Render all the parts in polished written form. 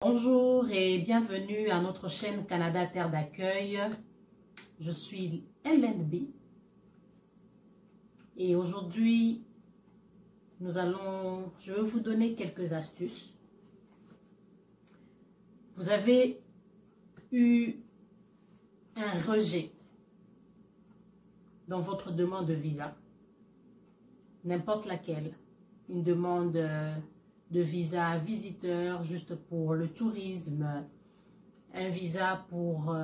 Bonjour et bienvenue à notre chaîne Canada Terre d'accueil. Je suis LNB et aujourd'hui je vais vous donner quelques astuces. Vous avez eu un rejet dans votre demande de visa, n'importe laquelle, une demande de visa visiteur juste pour le tourisme, un visa pour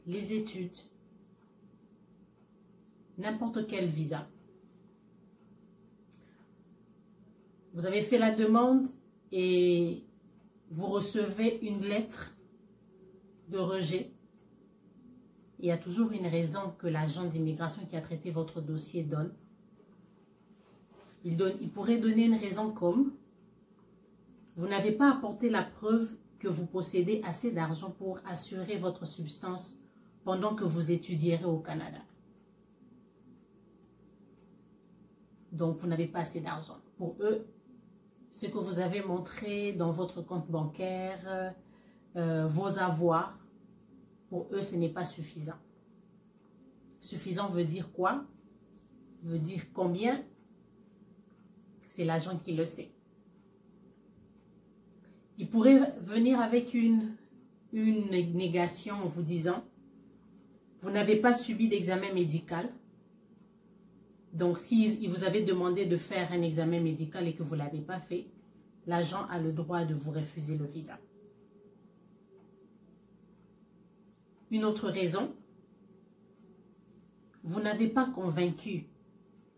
les études, n'importe quel visa. Vous avez fait la demande et vous recevez une lettre de rejet. Il y a toujours une raison que l'agent d'immigration qui a traité votre dossier donne. Il pourrait donner une raison comme: vous n'avez pas apporté la preuve que vous possédez assez d'argent pour assurer votre subsistance pendant que vous étudierez au Canada. Donc, vous n'avez pas assez d'argent. Pour eux, ce que vous avez montré dans votre compte bancaire, vos avoirs, pour eux, ce n'est pas suffisant. Suffisant veut dire quoi? Veut dire combien? C'est l'agent qui le sait. Il pourrait venir avec une négation en vous disant: vous n'avez pas subi d'examen médical. Donc, si vous avez demandé de faire un examen médical et que vous ne l'avez pas fait, l'agent a le droit de vous refuser le visa. Une autre raison: vous n'avez pas convaincu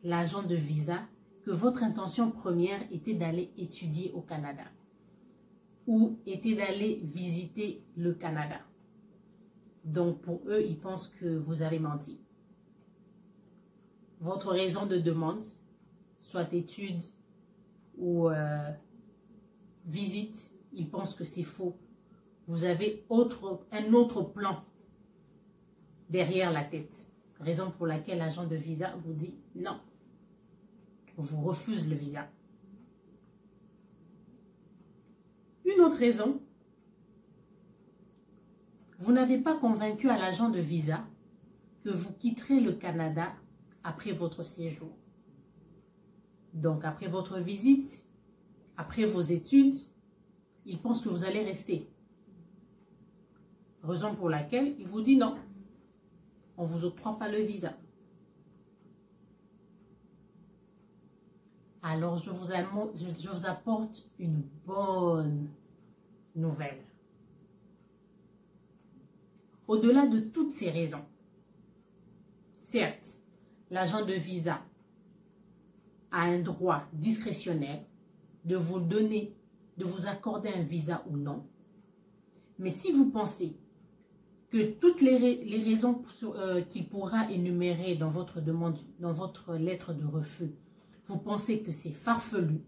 l'agent de visa que votre intention première était d'aller étudier au Canada ou était d'aller visiter le Canada. Donc, pour eux, ils pensent que vous avez menti. Votre raison de demande, soit études ou visite, ils pensent que c'est faux. Vous avez un autre plan derrière la tête. Raison pour laquelle l'agent de visa vous dit non. On vous refuse le visa. Une autre raison: vous n'avez pas convaincu à l'agent de visa que vous quitterez le Canada après votre séjour. Donc, après votre visite, après vos études, il pense que vous allez rester. Raison pour laquelle il vous dit non, on ne vous octroie pas le visa. Alors, je vous apporte une bonne nouvelle. Au-delà de toutes ces raisons, certes, l'agent de visa a un droit discrétionnel de vous donner, de vous accorder un visa ou non. Mais si vous pensez que toutes les raisons qu'il pourra énumérer dans votre demande, dans votre lettre de refus, vous pensez que c'est farfelu,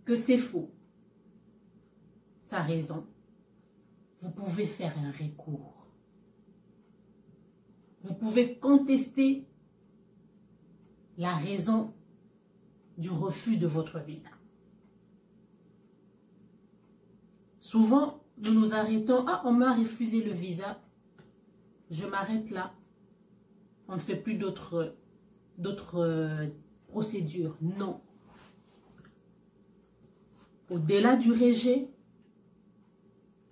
que c'est faux, sa raison, vous pouvez faire un recours. Vous pouvez contester la raison du refus de votre visa. Souvent, nous nous arrêtons: ah, on m'a refusé le visa, je m'arrête là. On ne fait plus d'autres procédures. Non. Au-delà du rejet,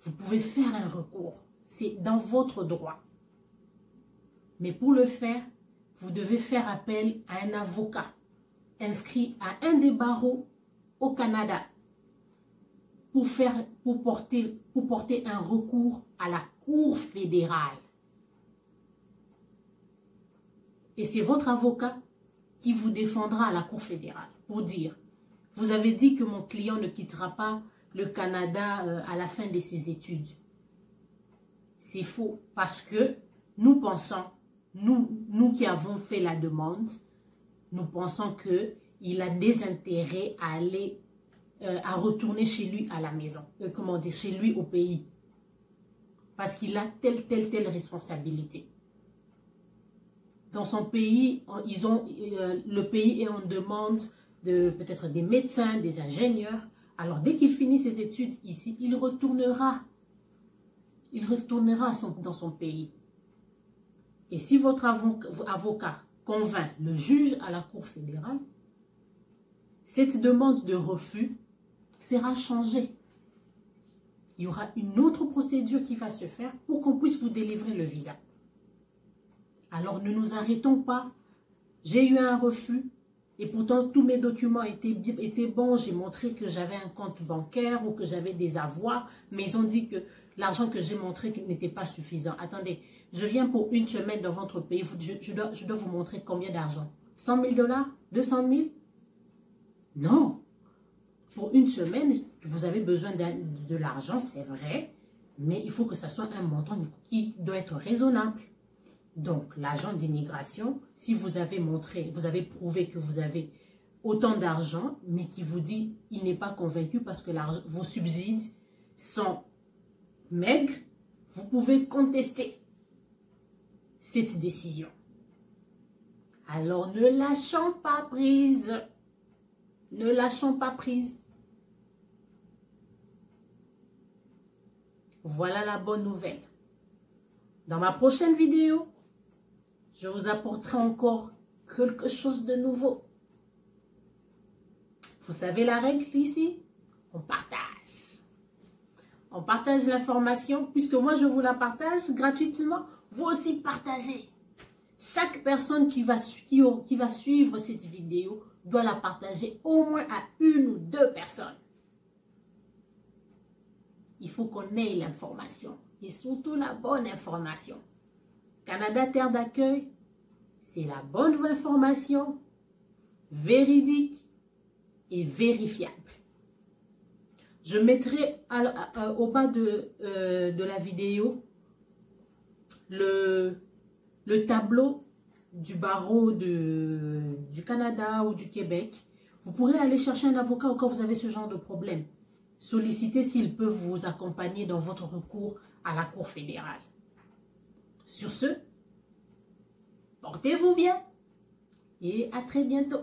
vous pouvez faire un recours. C'est dans votre droit. Mais pour le faire, vous devez faire appel à un avocat inscrit à un des barreaux au Canada pour porter un recours à la Cour fédérale. Et c'est votre avocat qui vous défendra à la Cour fédérale pour dire: vous avez dit que mon client ne quittera pas le Canada à la fin de ses études. C'est faux, parce que nous pensons, nous qui avons fait la demande, nous pensons qu'il a des intérêts à aller, à retourner chez lui à la maison, chez lui au pays, parce qu'il a telle responsabilité. Dans son pays, le pays est en demande de peut-être des médecins, des ingénieurs. Alors, dès qu'il finit ses études ici, il retournera. Il retournera dans son pays. Et si votre avocat convainc le juge à la Cour fédérale, cette demande de refus sera changée. Il y aura une autre procédure qui va se faire pour qu'on puisse vous délivrer le visa. Alors, ne nous arrêtons pas. J'ai eu un refus et pourtant tous mes documents étaient bons. J'ai montré que j'avais un compte bancaire ou que j'avais des avoirs, mais ils ont dit que l'argent que j'ai montré n'était pas suffisant. Attendez, je viens pour une semaine dans votre pays. Je dois vous montrer combien d'argent? 100 000 $? 200 000? Non. Pour une semaine, vous avez besoin de l'argent, c'est vrai, mais il faut que ça soit un montant qui doit être raisonnable. Donc, l'agent d'immigration, si vous avez prouvé que vous avez autant d'argent, mais qui vous dit il n'est pas convaincu parce que vos subsides sont maigres, vous pouvez contester cette décision. Alors, ne lâchons pas prise. Ne lâchons pas prise. Voilà la bonne nouvelle. Dans ma prochaine vidéo, je vous apporterai encore quelque chose de nouveau. Vous savez la règle ici? On partage. On partage l'information, puisque moi je vous la partage gratuitement. Vous aussi partagez. Chaque personne qui va suivre cette vidéo doit la partager au moins à 1 ou 2 personnes. Il faut qu'on ait l'information et surtout la bonne information. Canada Terre d'accueil, c'est la bonne information, véridique et vérifiable. Je mettrai au bas de la vidéo le tableau du barreau du Canada ou du Québec. Vous pourrez aller chercher un avocat au cas où vous avez ce genre de problème. Sollicitez s'ils peuvent vous accompagner dans votre recours à la Cour fédérale. Sur ce, portez-vous bien et à très bientôt.